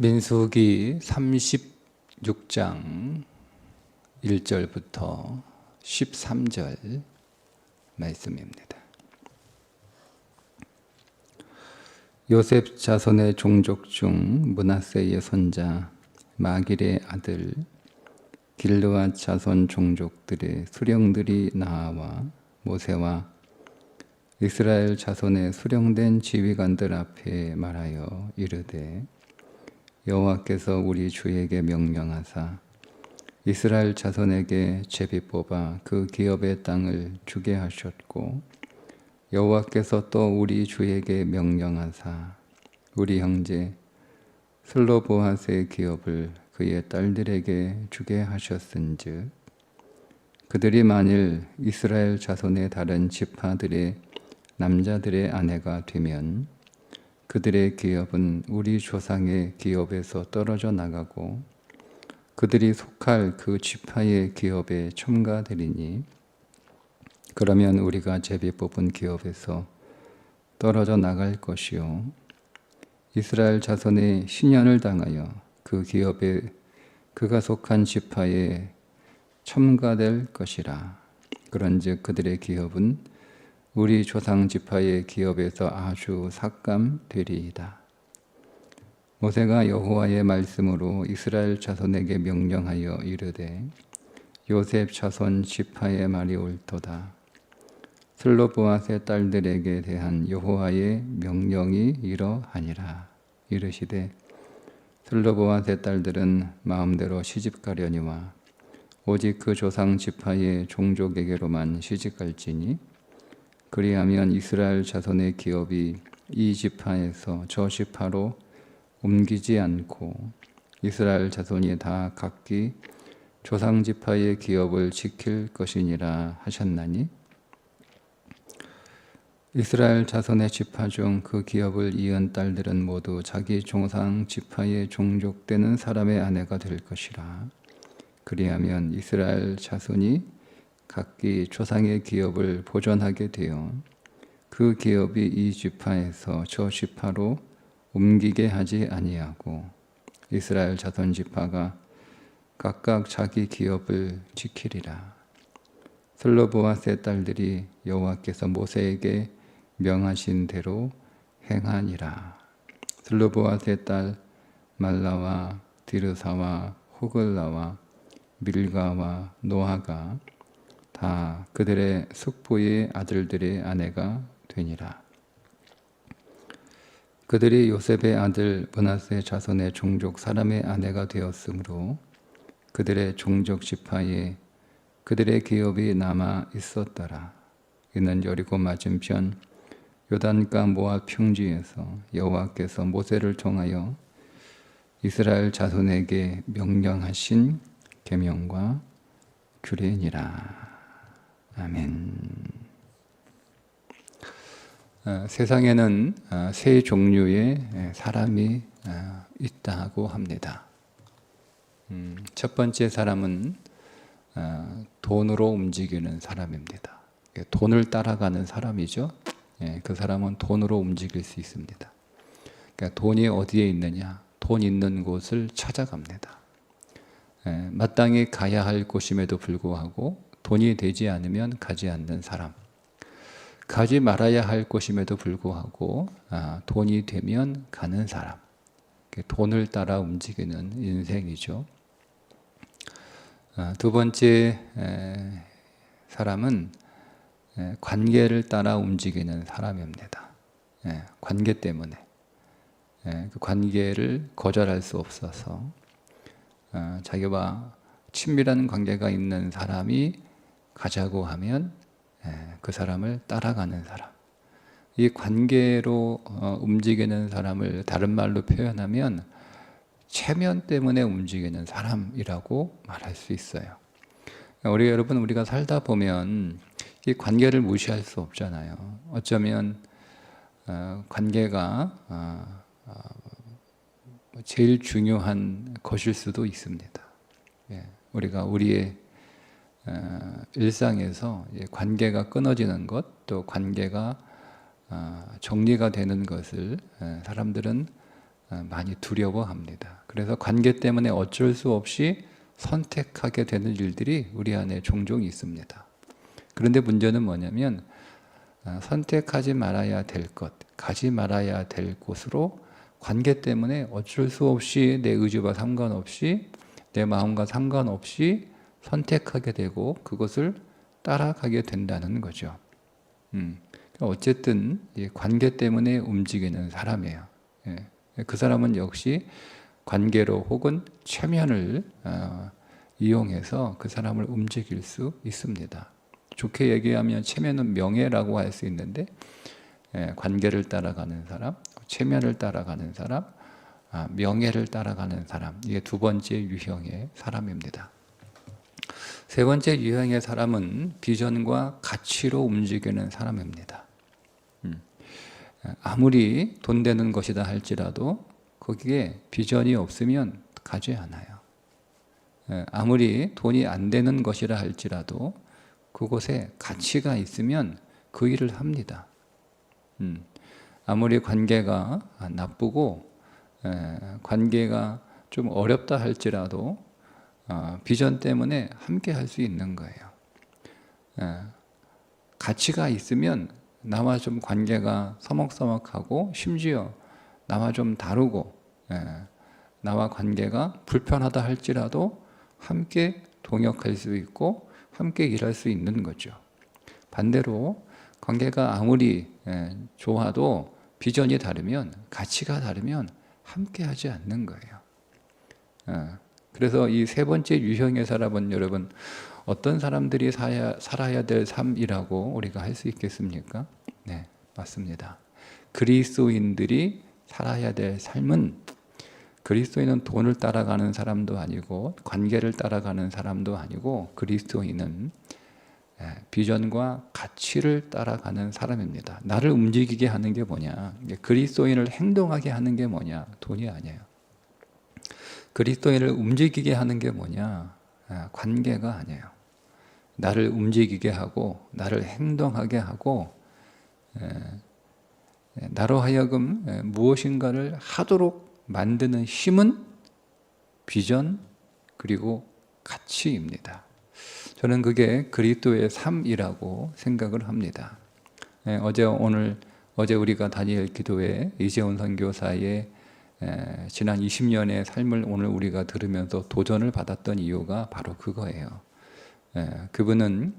민수기 36장 1절부터 13절 말씀입니다. 요셉 자손의 종족 중 므낫세의 손자 마길의 아들 길르앗 자손 종족들의 수령들이 나와 모세와 이스라엘 자손의 수령된 지휘관들 앞에 말하여 이르되 여호와께서 우리 주에게 명령하사 이스라엘 자손에게 제비 뽑아 그 기업의 땅을 주게 하셨고 여호와께서 또 우리 주에게 명령하사 우리 형제 슬로보핫의 기업을 그의 딸들에게 주게 하셨은즉 그들이 만일 이스라엘 자손의 다른 지파들의 남자들의 아내가 되면 그들의 기업은 우리 조상의 기업에서 떨어져 나가고 그들이 속할 그 지파의 기업에 첨가되리니 그러면 우리가 제비 뽑은 기업에서 떨어져 나갈 것이요 이스라엘 자손의 신연을 당하여 그 기업에 그가 속한 지파에 첨가될 것이라. 그런즉 그들의 기업은 우리 조상 지파의 기업에서 아주 삭감되리이다. 모세가 여호와의 말씀으로 이스라엘 자손에게 명령하여 이르되 요셉 자손 지파의 말이 옳도다. 슬로보핫의 딸들에게 대한 여호와의 명령이 이러하니라. 이르시되 슬로보핫의 딸들은 마음대로 시집가려니와 오직 그 조상 지파의 종족에게로만 시집갈지니 그리하면 이스라엘 자손의 기업이 이 지파에서 저 지파로 옮기지 않고 이스라엘 자손이 다 각기 조상 지파의 기업을 지킬 것이니라 하셨나니 이스라엘 자손의 지파 중 그 기업을 이은 딸들은 모두 자기 조상 지파의 종족되는 사람의 아내가 될 것이라. 그리하면 이스라엘 자손이 각기 조상의 기업을 보존하게 되어 그 기업이 이 지파에서 저 지파로 옮기게 하지 아니하고 이스라엘 자손 지파가 각각 자기 기업을 지키리라. 슬로보핫의 딸들이 여호와께서 모세에게 명하신 대로 행하니라. 슬로보핫의 딸 말라와 디르사와 호글라와 밀가와 노아가 다 그들의 숙부의 아들들의 아내가 되니라. 그들이 요셉의 아들 므낫세 자손의 종족 사람의 아내가 되었으므로 그들의 종족 지파에 그들의 기업이 남아 있었더라. 이는 여리고 맞은편 요단가 모압 평지에서 여호와께서 모세를 통하여 이스라엘 자손에게 명령하신 계명과 규례니라. 아멘. 세상에는 세 종류의 사람이 있다고 합니다. 첫 번째 사람은 돈으로 움직이는 사람입니다. 돈을 따라가는 사람이죠. 그 사람은 돈으로 움직일 수 있습니다. 그러니까 돈이 어디에 있느냐? 돈 있는 곳을 찾아갑니다. 마땅히 가야 할 곳임에도 불구하고 돈이 되지 않으면 가지 않는 사람, 가지 말아야 할 곳임에도 불구하고 돈이 되면 가는 사람, 돈을 따라 움직이는 인생이죠. 두 번째 사람은 관계를 따라 움직이는 사람입니다. 관계 때문에 그 관계를 거절할 수 없어서 자기와 친밀한 관계가 있는 사람이 가자고 하면 그 사람을 따라가는 사람. 이 관계로 움직이는 사람을 다른 말로 표현하면 체면 때문에 움직이는 사람이라고 말할 수 있어요. 여러분, 우리가 살다 보면 이 관계를 무시할 수 없잖아요. 어쩌면 관계가 제일 중요한 것일 수도 있습니다. 우리가 우리의 일상에서 관계가 끊어지는 것, 또 관계가 정리가 되는 것을 사람들은 많이 두려워합니다. 그래서 관계 때문에 어쩔 수 없이 선택하게 되는 일들이 우리 안에 종종 있습니다. 그런데 문제는 뭐냐면 선택하지 말아야 될 것, 가지 말아야 될 곳으로 관계 때문에 어쩔 수 없이 내 의지와 상관없이 내 마음과 상관없이 선택하게 되고 그것을 따라가게 된다는 거죠. 어쨌든 관계 때문에 움직이는 사람이에요. 그 사람은 역시 관계로 혹은 체면을 이용해서 그 사람을 움직일 수 있습니다. 좋게 얘기하면 체면은 명예라고 할 수 있는데 관계를 따라가는 사람, 체면을 따라가는 사람, 명예를 따라가는 사람, 이게 두 번째 유형의 사람입니다. 세 번째 유형의 사람은 비전과 가치로 움직이는 사람입니다. 아무리 돈 되는 것이다 할지라도 거기에 비전이 없으면 가지 않아요. 아무리 돈이 안 되는 것이라 할지라도 그곳에 가치가 있으면 그 일을 합니다. 아무리 관계가 나쁘고 관계가 좀 어렵다 할지라도 비전 때문에 함께 할 수 있는 거예요. 가치가 있으면 나와 좀 관계가 서먹서먹하고 심지어 나와 좀 다르고 나와 관계가 불편하다 할지라도 함께 동역할 수 있고 함께 일할 수 있는 거죠. 반대로 관계가 아무리 좋아도 비전이 다르면 가치가 다르면 함께 하지 않는 거예요. 그래서 이 세 번째 유형의 사람은 여러분 어떤 사람들이 살아야 될 삶이라고 우리가 할 수 있겠습니까? 네, 맞습니다. 그리스도인들이 살아야 될 삶은 그리스도인은 돈을 따라가는 사람도 아니고 관계를 따라가는 사람도 아니고 그리스도인은 비전과 가치를 따라가는 사람입니다. 나를 움직이게 하는 게 뭐냐? 그리스도인을 행동하게 하는 게 뭐냐? 돈이 아니에요. 그리스도인을 움직이게 하는 게 뭐냐? 관계가 아니에요. 나를 움직이게 하고 나를 행동하게 하고 나로 하여금 무엇인가를 하도록 만드는 힘은 비전 그리고 가치입니다. 저는 그게 그리스도의 삶이라고 생각을 합니다. 어제 우리가 다니엘 기도회 이재훈 선교사의 지난 20년의 삶을 오늘 우리가 들으면서 도전을 받았던 이유가 바로 그거예요. 그분은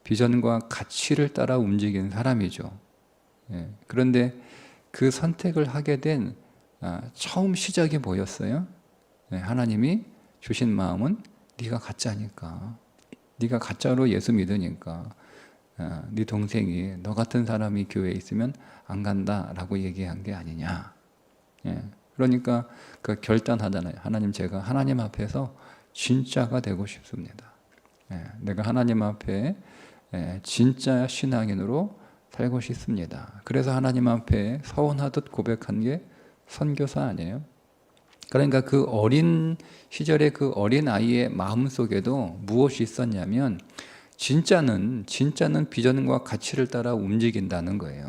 비전과 가치를 따라 움직이는 사람이죠. 그런데 그 선택을 하게 된 처음 시작이 뭐였어요? 하나님이 주신 마음은 네가 가짜니까, 네가 가짜로 예수 믿으니까 네 동생이 너 같은 사람이 교회에 있으면 안 간다라고 얘기한 게 아니냐. 그러니까 그 결단하잖아요. 하나님, 제가 하나님 앞에서 진짜가 되고 싶습니다. 내가 하나님 앞에 진짜 신앙인으로 살고 싶습니다. 그래서 하나님 앞에 서원하듯 고백한 게 선교사 아니에요? 그러니까 그 어린 시절의 그 어린 아이의 마음 속에도 무엇이 있었냐면 진짜는 비전과 가치를 따라 움직인다는 거예요.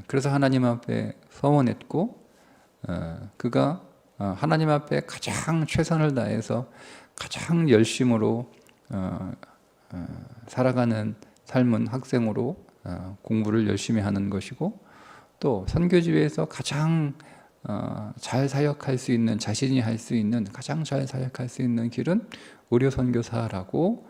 그래서 하나님 앞에 서원했고 그가 하나님 앞에 가장 최선을 다해서 가장 열심으로 살아가는 삶은 학생으로 공부를 열심히 하는 것이고 또 선교지회에서 가장 잘 사역할 수 있는, 자신이 할 수 있는 가장 잘 사역할 수 있는 길은 의료 선교사라고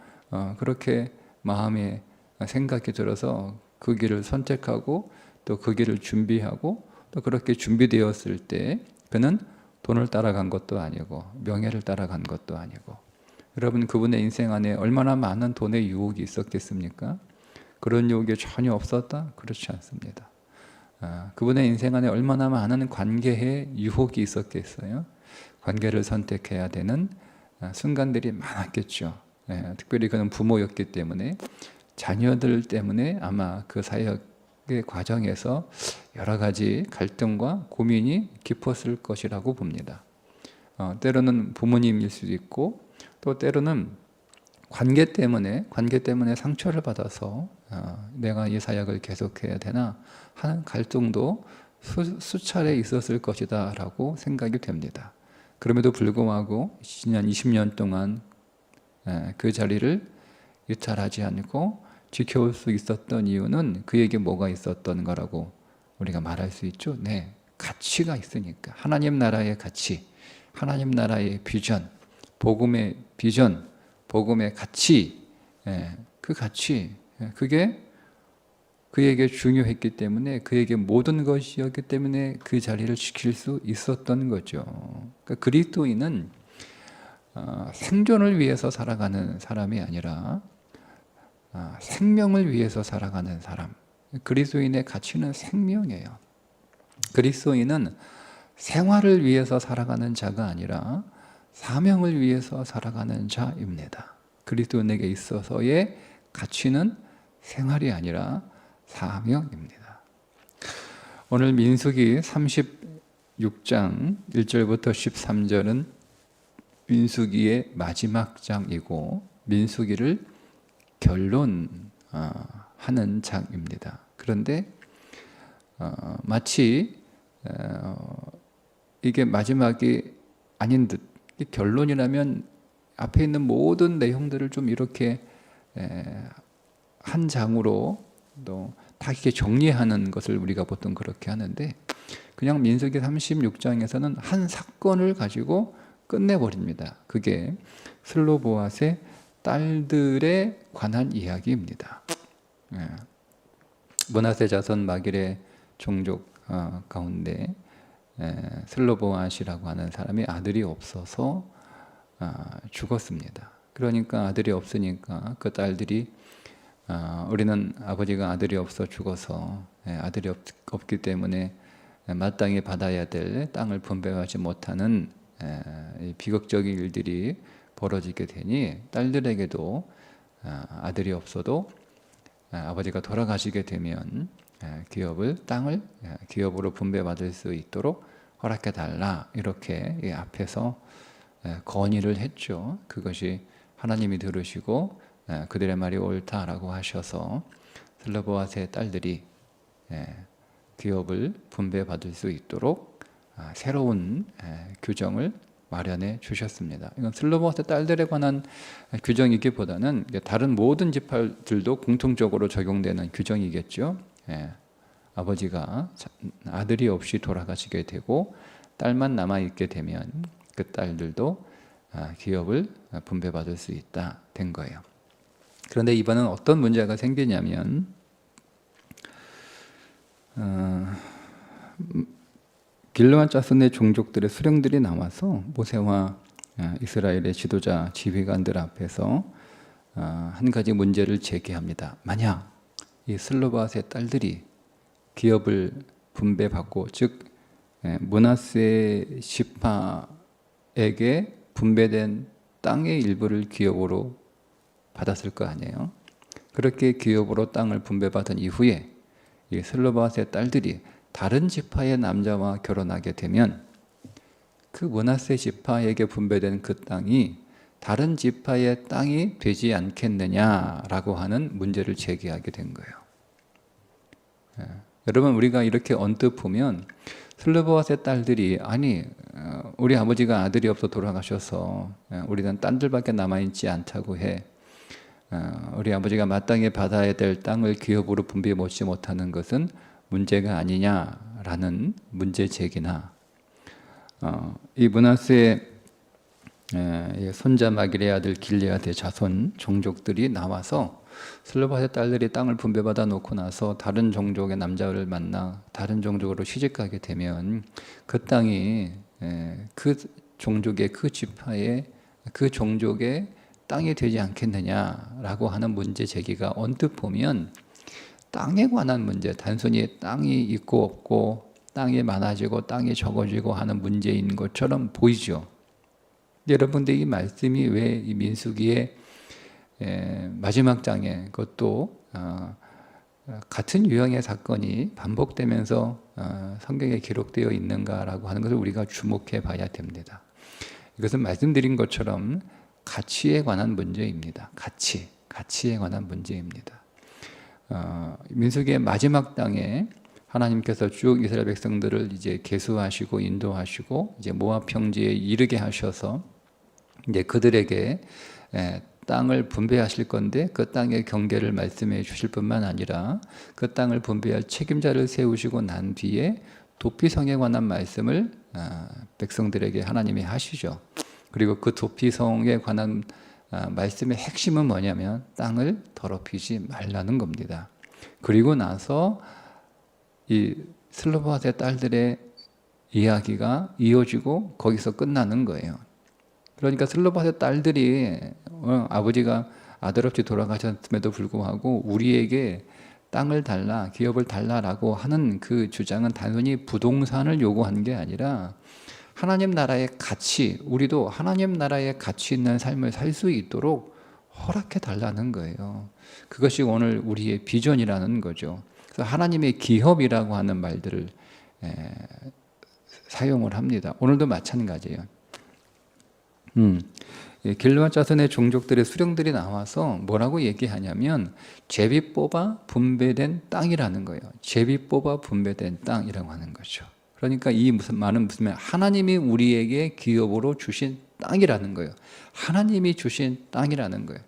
그렇게 마음에 생각이 들어서 그 길을 선택하고 또 그 길을 준비하고 또 그렇게 준비되었을 때 그는 돈을 따라간 것도 아니고 명예를 따라간 것도 아니고, 여러분 그분의 인생 안에 얼마나 많은 돈의 유혹이 있었겠습니까? 그런 유혹이 전혀 없었다? 그렇지 않습니다. 그분의 인생 안에 얼마나 많은 관계의 유혹이 있었겠어요? 관계를 선택해야 되는 순간들이 많았겠죠. 특별히 그는 부모였기 때문에 자녀들 때문에 아마 그 사역의 과정에서 여러 가지 갈등과 고민이 깊었을 것이라고 봅니다. 때로는 부모님일 수도 있고 또 때로는 관계 때문에 상처를 받아서 내가 이 사역을 계속해야 되나 하는 갈등도 수차례 있었을 것이다 라고 생각이 됩니다. 그럼에도 불구하고 지난 20년 동안 그 자리를 이탈하지 않고 지켜올 수 있었던 이유는 그에게 뭐가 있었던 거라고 우리가 말할 수 있죠. 네, 가치가 있으니까. 하나님 나라의 가치, 하나님 나라의 비전, 복음의 비전, 복음의 가치, 그 가치, 그게 그에게 중요했기 때문에, 그에게 모든 것이었기 때문에 그 자리를 지킬 수 있었던 거죠. 그러니까 그리스도인은 생존을 위해서 살아가는 사람이 아니라 생명을 위해서 살아가는 사람. 그리스도인의 가치는 생명이에요. 그리스도인은 생활을 위해서 살아가는 자가 아니라 사명을 위해서 살아가는 자입니다. 그리스도인에게 있어서의 가치는 생활이 아니라 사명입니다. 오늘 민수기 36장 1절부터 13절은 민수기의 마지막 장이고 민수기를 결론하는 장입니다. 그런데 마치 이게 마지막이 아닌 듯, 결론이라면 앞에 있는 모든 내용들을 좀 이렇게 한 장으로 또 다 이렇게 정리하는 것을 우리가 보통 그렇게 하는데, 그냥 민수기 36장에서는 한 사건을 가지고 끝내버립니다. 그게 슬로보앗의 딸들에 관한 이야기입니다. 므낫세 자손 마길의 종족 가운데 슬로보앗이라고 하는 사람이 아들이 없어서 죽었습니다. 그러니까 아들이 없으니까 그 딸들이 우리는 아버지가 아들이 없어 죽어서 아들이 없기 때문에 마땅히 받아야 될 땅을 분배하지 못하는 비극적인 일들이 벌어지게 되니 딸들에게도 아들이 없어도 아버지가 돌아가시게 되면 땅을 기업으로 분배받을 수 있도록 허락해 달라, 이렇게 앞에서 건의를 했죠. 그것이 하나님이 들으시고 그들의 말이 옳다라고 하셔서 슬로보앗의 딸들이 기업을 분배받을 수 있도록 새로운 규정을 마련해 주셨습니다. 이건 슬로보앗의 딸들에 관한 규정이기보다는 다른 모든 지파들도 공통적으로 적용되는 규정이겠죠. 아버지가 아들이 없이 돌아가시게 되고 딸만 남아있게 되면 그 딸들도 기업을 분배받을 수 있다 된 거예요. 그런데 이번은 어떤 문제가 생기냐면 길르앗 자손의 종족들의 수령들이 나와서 모세와 이스라엘의 지도자 지휘관들 앞에서 한 가지 문제를 제기합니다. 만약 이 슬로바앗의 딸들이 기업을 분배받고, 즉 므낫세 지파에게 분배된 땅의 일부를 기업으로 받았을 거 아니에요. 그렇게 기업으로 땅을 분배받은 이후에 이 슬로바앗의 딸들이 다른 지파의 남자와 결혼하게 되면 그 므낫세 지파에게 분배된 그 땅이 다른 지파의 땅이 되지 않겠느냐라고 하는 문제를 제기하게 된 거예요. 여러분, 우리가 이렇게 언뜻 보면 슬로보앗의 딸들이 우리 아버지가 아들이 없어 돌아가셔서 우리는 딴들밖에 남아있지 않다고 해, 우리 아버지가 마땅히 받아야 될 땅을 기업으로 분배해 먹지 못하는 것은 문제가 아니냐라는 문제 제기나, 이 므낫세의 손자 마길의 아들 길레앗의 자손 종족들이 나와서 슬로바앗의 딸들이 땅을 분배받아 놓고 나서 다른 종족의 남자를 만나 다른 종족으로 시집가게 되면 그 땅이 그 종족의 그 지파의 그 종족의 땅이 되지 않겠느냐라고 하는 문제 제기가 언뜻 보면 땅에 관한 문제, 단순히 땅이 있고 없고 땅이 많아지고 땅이 적어지고 하는 문제인 것처럼 보이죠. 여러분들, 이 말씀이 왜 이 민수기의 마지막 장에 그것도 같은 유형의 사건이 반복되면서 성경에 기록되어 있는가라고 하는 것을 우리가 주목해 봐야 됩니다. 이것은 말씀드린 것처럼 가치에 관한 문제입니다. 가치에 관한 문제입니다. 민수기의 마지막 장에 하나님께서 쭉 이스라엘 백성들을 이제 계수하시고 인도하시고 이제 모압 평지에 이르게 하셔서 이제 그들에게 땅을 분배하실 건데 그 땅의 경계를 말씀해 주실 뿐만 아니라 그 땅을 분배할 책임자를 세우시고 난 뒤에 도피성에 관한 말씀을 백성들에게 하나님이 하시죠. 그리고 그 도피성에 관한 말씀의 핵심은 뭐냐면 땅을 더럽히지 말라는 겁니다. 그리고 나서 이 슬로바앗의 딸들의 이야기가 이어지고 거기서 끝나는 거예요. 그러니까 슬로바앗의 딸들이 아버지가 아들 없이 돌아가셨음에도 불구하고 우리에게 땅을 달라, 기업을 달라라고 하는 그 주장은 단순히 부동산을 요구한 게 아니라 하나님 나라의 가치, 우리도 하나님 나라의 가치 있는 삶을 살 수 있도록 허락해 달라는 거예요. 그것이 오늘 우리의 비전이라는 거죠. 그래서 하나님의 기업이라고 하는 말들을 사용을 합니다. 오늘도 마찬가지예요. 길르앗 자손의 종족들의 수령들이 나와서 뭐라고 얘기하냐면 제비 뽑아 분배된 땅이라는 거예요. 제비 뽑아 분배된 땅이라고 하는 거죠. 그러니까 이 말은 무슨 말? 하나님이 우리에게 기업으로 주신 땅이라는 거예요. 하나님이 주신 땅이라는 거예요.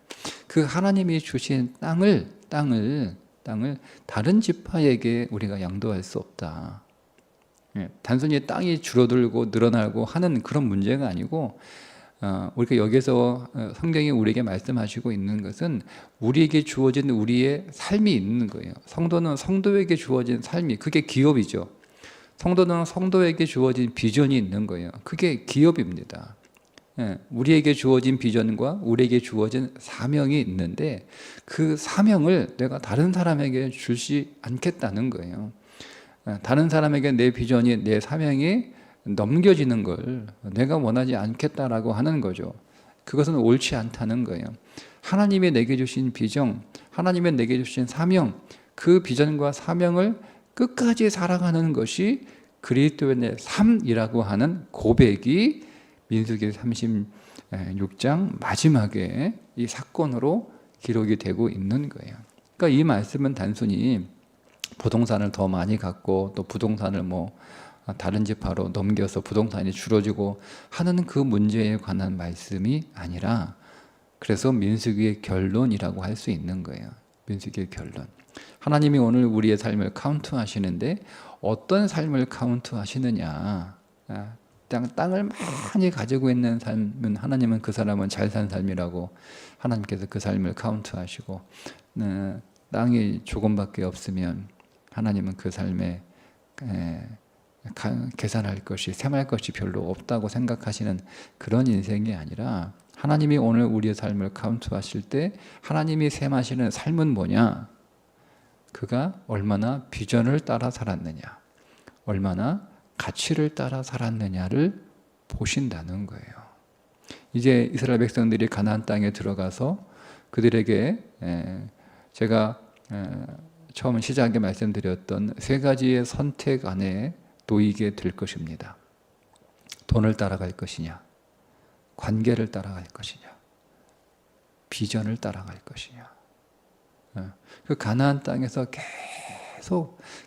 그 하나님이 주신 땅을 다른 지파에게 우리가 양도할 수 없다. 단순히 땅이 줄어들고 늘어나고 하는 그런 문제가 아니고 우리가 여기서 성경이 우리에게 말씀하시고 있는 것은 우리에게 주어진 우리의 삶이 있는 거예요. 성도는 성도에게 주어진 삶이, 그게 기업이죠. 성도는 성도에게 주어진 비전이 있는 거예요. 그게 기업입니다. 우리에게 주어진 비전과 우리에게 주어진 사명이 있는데 그 사명을 내가 다른 사람에게 주지 않겠다는 거예요. 다른 사람에게 내 비전이, 내 사명이 넘겨지는 걸 내가 원하지 않겠다라고 하는 거죠. 그것은 옳지 않다는 거예요. 하나님이 내게 주신 비전, 하나님이 내게 주신 사명, 그 비전과 사명을 끝까지 살아가는 것이 그리스도인의 삶이라고 하는 고백이 민수기 36장 마지막에 이 사건으로 기록이 되고 있는 거예요. 그러니까 이 말씀은 단순히 부동산을 더 많이 갖고 또 부동산을 다른 지파로 넘겨서 부동산이 줄어지고 하는 그 문제에 관한 말씀이 아니라 그래서 민수기의 결론이라고 할 수 있는 거예요. 민수기의 결론. 하나님이 오늘 우리의 삶을 카운트하시는데 어떤 삶을 카운트하시느냐. 땅을 많이 가지고 있는 삶은 하나님은 그 사람은 잘 산 삶이라고 하나님께서 그 삶을 카운트하시고 땅이 조금밖에 없으면 하나님은 그 삶에 계산할 것이, 셈할 것이 별로 없다고 생각하시는 그런 인생이 아니라 하나님이 오늘 우리의 삶을 카운트하실 때 하나님이 셈하시는 삶은 뭐냐? 그가 얼마나 비전을 따라 살았느냐, 얼마나 가치를 따라 살았느냐를 보신다는 거예요. 이제 이스라엘 백성들이 가나안 땅에 들어가서 그들에게 제가 처음 시작에 말씀드렸던 세 가지의 선택 안에 놓이게 될 것입니다. 돈을 따라갈 것이냐, 관계를 따라갈 것이냐, 비전을 따라갈 것이냐. 그 가나안 땅에서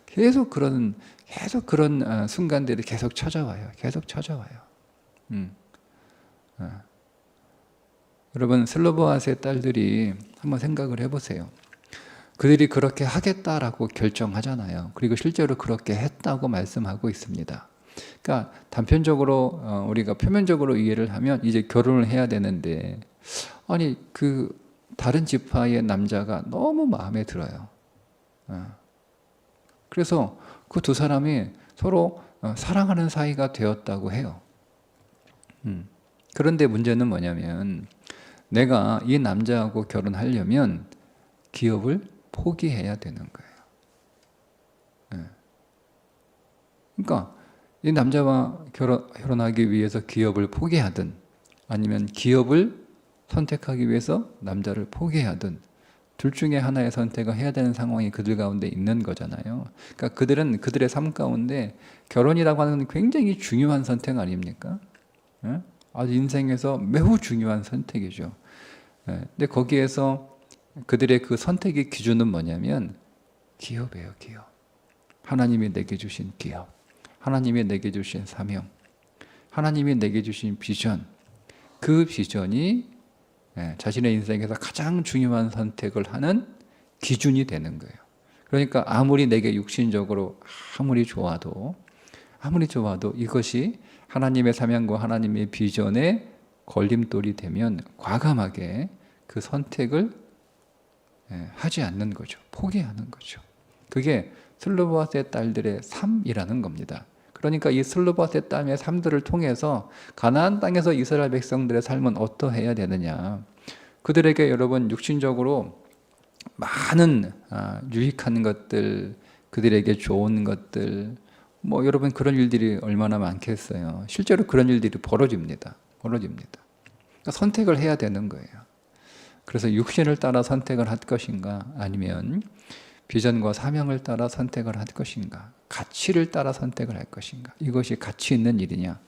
계속 그런 순간들이 계속 찾아와요. 여러분, 슬로보앗의 딸들이 한번 생각을 해보세요. 그들이 그렇게 하겠다라고 결정하잖아요. 그리고 실제로 그렇게 했다고 말씀하고 있습니다. 그러니까 단편적으로 우리가 표면적으로 이해를 하면 이제 결혼을 해야 되는데 아니 그 다른 지파의 남자가 너무 마음에 들어요. 그래서 그 두 사람이 서로 사랑하는 사이가 되었다고 해요. 그런데 문제는 뭐냐면 내가 이 남자하고 결혼하려면 기업을 포기해야 되는 거예요. 그러니까 이 남자와 결혼하기 위해서 기업을 포기하든 아니면 기업을 선택하기 위해서 남자를 포기하든 둘 중에 하나의 선택을 해야 되는 상황이 그들 가운데 있는 거잖아요. 그러니까 그들은 그들의 삶 가운데 결혼이라고 하는 굉장히 중요한 선택 아닙니까? 아주 인생에서 매우 중요한 선택이죠. 근데 거기에서 그들의 그 선택의 기준은 뭐냐면 기업이에요, 기업. 하나님이 내게 주신 기업, 하나님이 내게 주신 사명, 하나님이 내게 주신 비전, 그 비전이 자신의 인생에서 가장 중요한 선택을 하는 기준이 되는 거예요. 그러니까 아무리 내게 육신적으로 아무리 좋아도 이것이 하나님의 사명과 하나님의 비전에 걸림돌이 되면 과감하게 그 선택을 하지 않는 거죠. 포기하는 거죠. 그게 슬로바스의 딸들의 삶이라는 겁니다. 그러니까 이 슬로바스의 딸의 삶들을 통해서 가나안 땅에서 이스라엘 백성들의 삶은 어떠해야 되느냐. 그들에게 여러분 육신적으로 많은 유익한 것들, 그들에게 좋은 것들, 뭐 여러분 그런 일들이 얼마나 많겠어요. 실제로 그런 일들이 벌어집니다. 그러니까 선택을 해야 되는 거예요. 그래서 육신을 따라 선택을 할 것인가, 아니면 비전과 사명을 따라 선택을 할 것인가, 가치를 따라 선택을 할 것인가, 이것이 가치 있는 일이냐,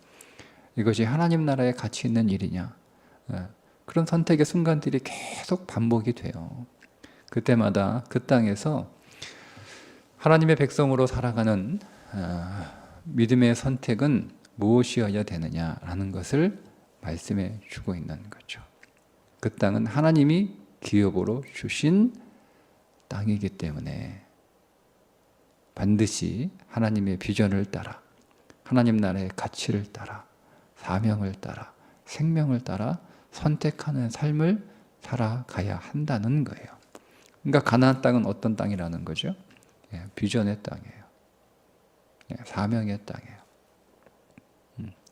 이것이 하나님 나라에 가치 있는 일이냐, 그런 선택의 순간들이 계속 반복이 돼요. 그때마다 그 땅에서 하나님의 백성으로 살아가는 믿음의 선택은 무엇이어야 되느냐라는 것을 말씀해 주고 있는 거죠. 그 땅은 하나님이 기업으로 주신 땅이기 때문에 반드시 하나님의 비전을 따라, 하나님 나라의 가치를 따라, 사명을 따라, 생명을 따라 선택하는 삶을 살아가야 한다는 거예요. 그러니까 가나안 땅은 어떤 땅이라는 거죠? 비전의 땅이에요. 사명의 땅이에요.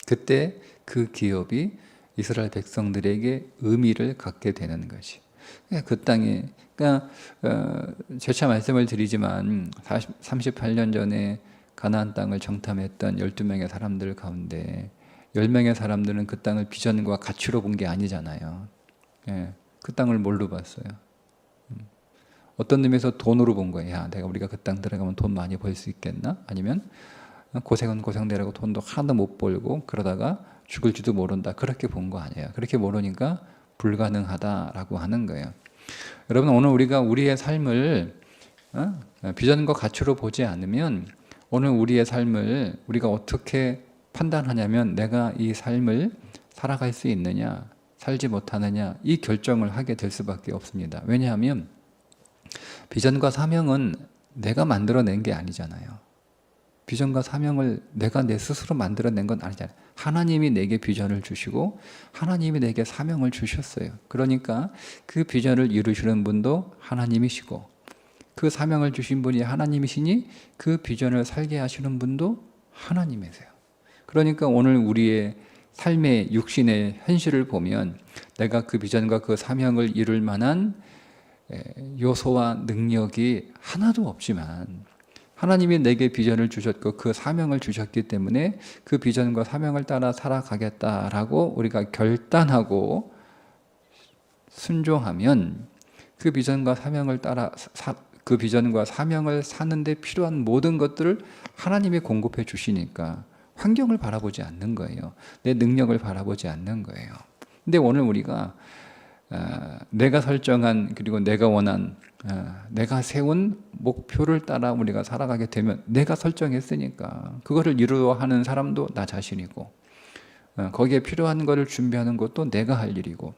그때 그 기업이 이스라엘 백성들에게 의미를 갖게 되는 것이. 그 땅에, 그러니까 재차 말씀을 드리지만 38년 전에 가나안 땅을 정탐했던 12명의 사람들 가운데 10명의 사람들은 그 땅을 비전과 가치로 본 게 아니잖아요. 그 땅을 뭘로 봤어요? 어떤 의미에서 돈으로 본 거예요. 야, 우리가 그 땅 들어가면 돈 많이 벌 수 있겠나? 아니면 고생은 고생대라고 돈도 하나도 못 벌고 그러다가 죽을지도 모른다. 그렇게 본 거 아니에요. 그렇게 모르니까 불가능하다라고 하는 거예요. 여러분, 오늘 우리가 우리의 삶을 비전과 가치로 보지 않으면 오늘 우리의 삶을 우리가 어떻게 판단하냐면 내가 이 삶을 살아갈 수 있느냐, 살지 못하느냐, 이 결정을 하게 될 수밖에 없습니다. 왜냐하면 비전과 사명은 내가 만들어낸 게 아니잖아요. 비전과 사명을 내가 내 스스로 만들어낸 건 아니잖아요. 하나님이 내게 비전을 주시고 하나님이 내게 사명을 주셨어요. 그러니까 그 비전을 이루시는 분도 하나님이시고 그 사명을 주신 분이 하나님이시니 그 비전을 살게 하시는 분도 하나님이세요. 그러니까 오늘 우리의 삶의 육신의 현실을 보면 내가 그 비전과 그 사명을 이룰 만한 요소와 능력이 하나도 없지만 하나님이 내게 비전을 주셨고 그 사명을 주셨기 때문에 그 비전과 사명을 따라 살아가겠다라고 우리가 결단하고 순종하면 그 비전과 사명을 따라 그 비전과 사명을 사는 데 필요한 모든 것들을 하나님이 공급해 주시니까 환경을 바라보지 않는 거예요. 내 능력을 바라보지 않는 거예요. 근데 오늘 우리가 내가 설정한 그리고 내가 원한 내가 세운 목표를 따라 우리가 살아가게 되면 내가 설정했으니까 그거를 이루어하는 사람도 나 자신이고 거기에 필요한 것을 준비하는 것도 내가 할 일이고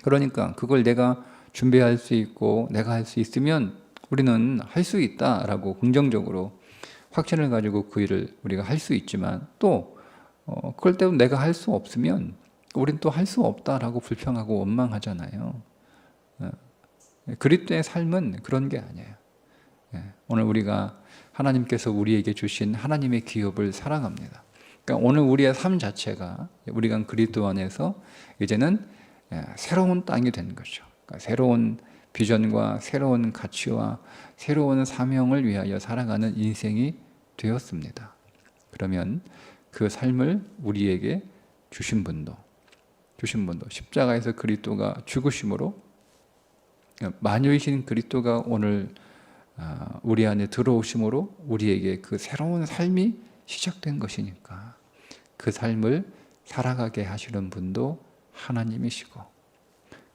그러니까 그걸 내가 준비할 수 있고 내가 할 수 있으면 우리는 할 수 있다라고 긍정적으로 확신을 가지고 그 일을 우리가 할 수 있지만 또 그럴 때도 내가 할 수 없으면 우린 또 할 수 없다라고 불평하고 원망하잖아요. 그리스도의 삶은 그런 게 아니에요. 오늘 우리가 하나님께서 우리에게 주신 하나님의 기업을 사랑합니다. 그러니까 오늘 우리의 삶 자체가 우리가 그리스도 안에서 이제는 새로운 땅이 된 거죠. 그러니까 새로운 비전과 새로운 가치와 새로운 사명을 위하여 살아가는 인생이 되었습니다. 그러면 그 삶을 우리에게 주신 분도 십자가에서 그리스도가 죽으심으로 만유이신 그리스도가 오늘 우리 안에 들어오심으로 우리에게 그 새로운 삶이 시작된 것이니까 그 삶을 살아가게 하시는 분도 하나님이시고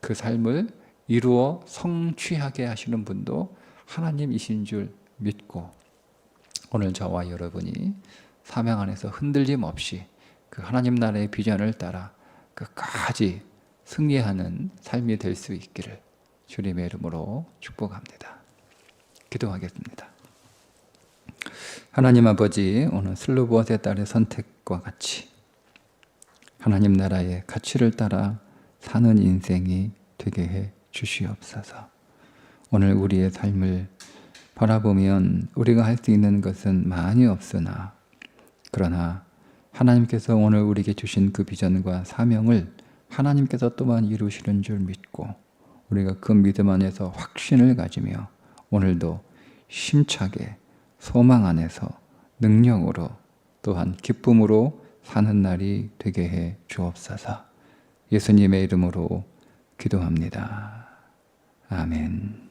그 삶을 이루어 성취하게 하시는 분도 하나님이신 줄 믿고 오늘 저와 여러분이 사명 안에서 흔들림 없이 그 하나님 나라의 비전을 따라 끝까지 승리하는 삶이 될 수 있기를 주님의 이름으로 축복합니다. 기도하겠습니다. 하나님 아버지, 오늘 슬로보아스의 딸의 선택과 같이 하나님 나라의 가치를 따라 사는 인생이 되게 해 주시옵소서. 오늘 우리의 삶을 바라보면 우리가 할 수 있는 것은 많이 없으나, 그러나 하나님께서 오늘 우리에게 주신 그 비전과 사명을 하나님께서 또한 이루시는 줄 믿고 우리가 그 믿음 안에서 확신을 가지며 오늘도 힘차게 소망 안에서 능력으로 또한 기쁨으로 사는 날이 되게 해 주옵소서. 예수님의 이름으로 기도합니다. 아멘.